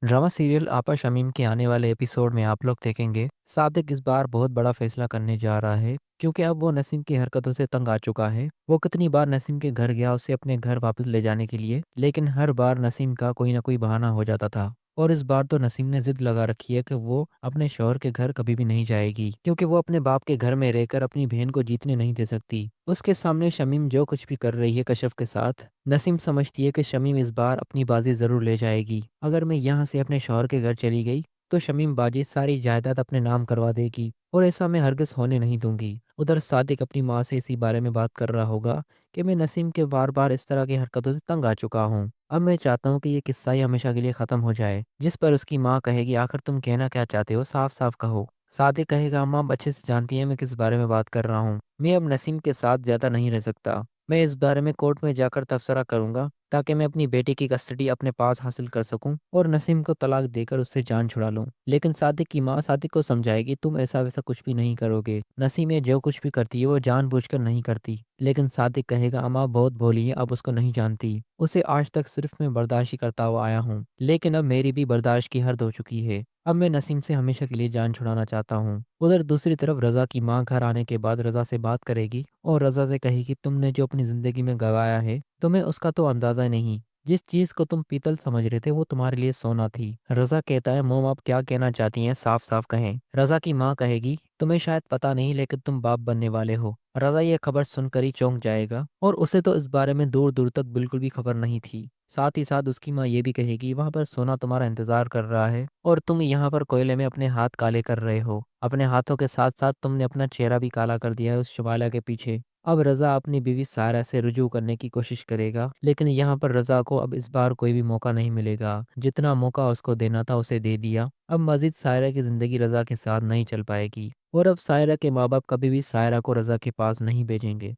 Drama serial आपा शमीम के आने वाले एपिसोड में आप लोग देखेंगे सादिक इस बार बहुत बड़ा फैसला करने जा रहा है क्योंकि अब वो नसीम की हरकतों से तंग आ चुका है। वो कितनी बार नसीम के घर गया उसे अपने घर वापस ले जाने के लिए, लेकिन हर बार नसीम का कोई ना कोई बहाना हो जाता था। और इस बार तो नसीम ने जिद लगा रखी है कि वो अपने शौहर के घर कभी भी नहीं जाएगी, क्योंकि वो अपने बाप के घर में रहकर अपनी बहन को जीतने नहीं दे सकती। उसके सामने शमीम जो कुछ भी कर रही है कशफ के साथ, नसीम समझती है कि शमीम इस बार अपनी बाजी जरूर ले जाएगी। अगर मैं यहाँ से अपने शौहर के घर चली गई तो शमीम बाजी सारी जायदाद अपने नाम करवा देगी, और ऐसा मैं हरगिज होने नहीं दूंगी। उधर सादिक अपनी माँ से इसी बारे में बात कर रहा होगा कि मैं नसीम के बार बार इस तरह की हरकतों से तंग आ चुका हूँ। अब मैं चाहता हूँ कि ये किस्सा ही हमेशा के लिए खत्म हो जाए। जिस पर उसकी माँ कहेगी, आखिर तुम कहना क्या चाहते हो, साफ साफ कहो। सादिक कहेगा, अम्मा आप अच्छे से जानती हैं मैं किस बारे में बात कर रहा हूँ। मैं अब नसीम के साथ ज्यादा नहीं रह सकता। मैं इस बारे में कोर्ट में जाकर तबसरा करूंगा ताकि मैं अपनी बेटी की कस्टडी अपने पास हासिल कर सकूं और नसीम को तलाक देकर उससे जान छुड़ा लूं। लेकिन सादिक की माँ सादिक को समझाएगी, तुम ऐसा वैसा कुछ भी नहीं करोगे, नसीम ये जो कुछ भी करती है वो जानबूझकर नहीं करती। लेकिन सादिक कहेगा, अम्मा बहुत भोली है, अब उसको नहीं जानती, उसे आज तक सिर्फ मैं बर्दाश्त ही करता हुआ आया हूँ, लेकिन अब मेरी भी बर्दाश्त की हद हो चुकी है। अब मैं नसीम से हमेशा के लिए जान छुड़ाना चाहता हूँ। उधर दूसरी तरफ रज़ा की माँ घर आने के बाद रज़ा से बात करेगी और रज़ा से कहेगी, तुमने जो अपनी ज़िंदगी में गंवाया है तुम्हें उसका तो अंदाज़ा नहीं। जिस चीज़ को तुम पीतल समझ रहे थे वो तुम्हारे लिए सोना थी। रज़ा कहता है, मोम आप क्या कहना चाहती हैं, साफ साफ कहें। रज़ा की माँ कहेगी, तुम्हें शायद पता नहीं लेकिन तुम बाप बनने वाले हो। रज़ा ये खबर सुनकर ही चौंक जाएगा और उसे तो इस बारे में दूर दूर तक बिल्कुल भी खबर नहीं थी। साथ ही साथ उसकी माँ ये भी कहेगी, वहां पर सोना तुम्हारा इंतजार कर रहा है और तुम यहाँ पर कोयले में अपने हाथ काले कर रहे हो। अपने हाथों के साथ साथ तुमने अपना चेहरा भी काला कर दिया है उस शुबाला के पीछे। अब रज़ा अपनी बीवी सायरा से रुजू करने की कोशिश करेगा, लेकिन यहाँ पर रज़ा को अब इस बार कोई भी मौका नहीं मिलेगा। जितना मौका उसको देना था उसे दे दिया। अब मजीद सायरा की ज़िंदगी रज़ा के साथ नहीं चल पाएगी और अब सायरा के माँ बाप कभी भी सायरा को रज़ा के पास नहीं भेजेंगे।